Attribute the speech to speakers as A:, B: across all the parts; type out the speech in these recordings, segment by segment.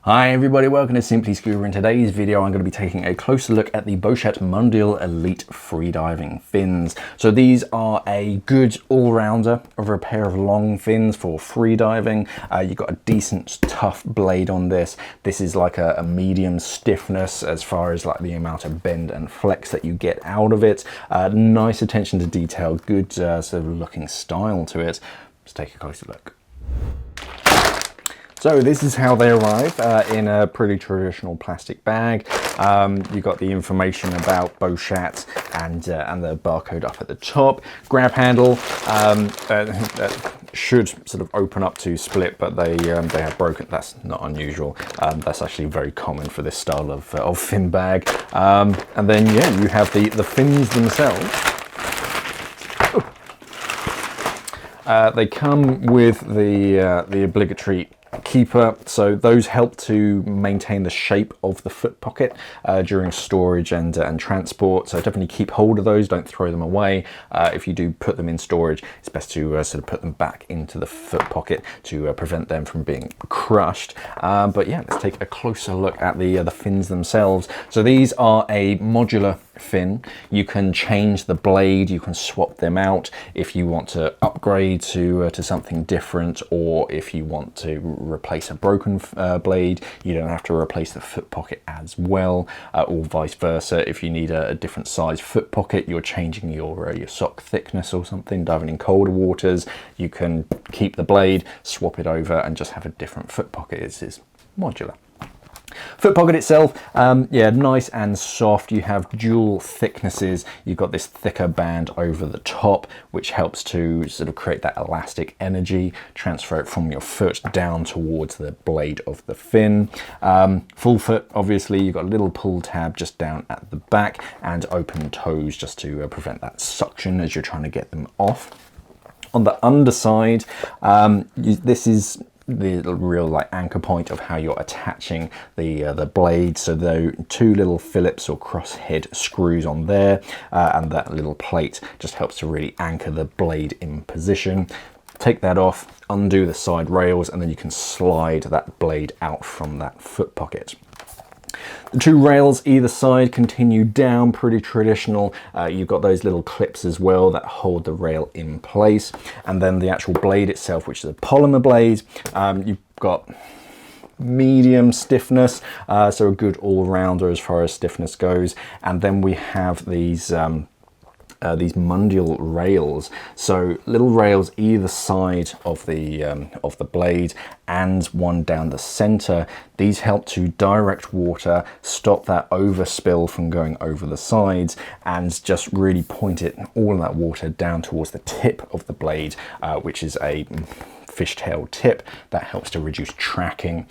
A: Hi everybody, welcome to Simply Scuba. In today's video I'm going to be taking a closer look at the Beuchat Mundial Elite freediving fins. So these are a good all-rounder over a pair of long fins for freediving. You've got a decent tough blade on this. This is like a medium stiffness as far as like the amount of bend and flex that you get out of it. Nice attention to detail, good sort of looking style to it. Let's take a closer look. So this is how they arrive in a pretty traditional plastic bag. You've got the information about Beuchat and the barcode up at the top. Grab handle that should sort of open up to split, but they have broken. That's not unusual. That's actually very common for this style of fin bag. And then yeah, you have the fins themselves. They come with the obligatory keeper, so those help to maintain the shape of the foot pocket during storage and transport. So definitely keep hold of those, don't throw them away. If you do put them in storage, it's best to sort of put them back into the foot pocket to prevent them from being crushed. But yeah, let's take a closer look at the fins themselves. So these are a modular fin. You can change the blade, you can swap them out if you want to upgrade to something different, or if you want to replace a broken blade, you don't have to replace the foot pocket as well, or vice versa. If you need a different size foot pocket, you're changing your sock thickness or something, diving in colder waters, you can keep the blade, swap it over and just have a different foot pocket. It's modular. Foot pocket itself, yeah, nice and soft. You have dual thicknesses. You've got this thicker band over the top, which helps to sort of create that elastic energy, transfer it from your foot down towards the blade of the fin. Full foot, obviously, you've got a little pull tab just down at the back and open toes just to prevent that suction as you're trying to get them off. On the underside, this is the real like anchor point of how you're attaching the blade. So the two little Phillips or crosshead screws on there, and that little plate just helps to really anchor the blade in position. Take that off, undo the side rails, and then you can slide that blade out from that foot pocket. The two rails either side continue down, pretty traditional. You've got those little clips as well that hold the rail in place. And then the actual blade itself, which is a polymer blade, you've got medium stiffness, so a good all-rounder as far as stiffness goes. And then we have these Mundial rails, so little rails either side of the blade and one down the center. These help to direct water, stop that overspill from going over the sides, and just really point it, all of that water, down towards the tip of the blade, which is a fishtail tip that helps to reduce tracking,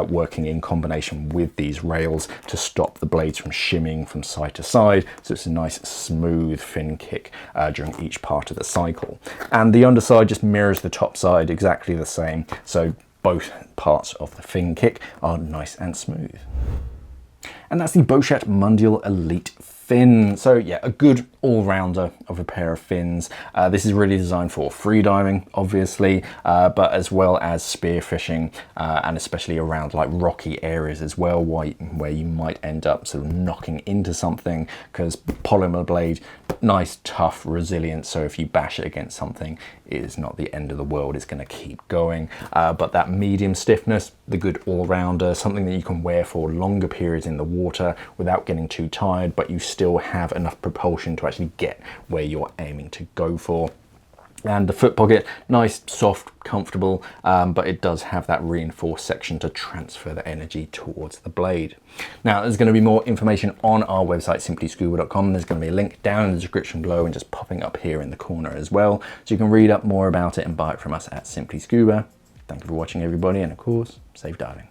A: working in combination with these rails to stop the blades from shimming from side to side. So it's a nice smooth fin kick during each part of the cycle. And the underside just mirrors the top side, exactly the same. So both parts of the fin kick are nice and smooth. And that's the Beuchat Mundial Elite fin. So yeah, a good all-rounder of a pair of fins. This is really designed for freediving, obviously, but as well as spearfishing, and especially around like rocky areas as well, where you might end up sort of knocking into something, because polymer blade, nice, tough, resilient, so if you bash it against something, it is not the end of the world, it's going to keep going. But that medium stiffness, the good all-rounder, something that you can wear for longer periods in the water without getting too tired, but you still have enough propulsion to actually get where you're aiming to go for. And the foot pocket, nice, soft, comfortable, but it does have that reinforced section to transfer the energy towards the blade. Now, there's going to be more information on our website, simplyscuba.com. There's going to be a link down in the description below and just popping up here in the corner as well. So you can read up more about it and buy it from us at Simply Scuba. Thank you for watching, everybody, and of course, safe diving.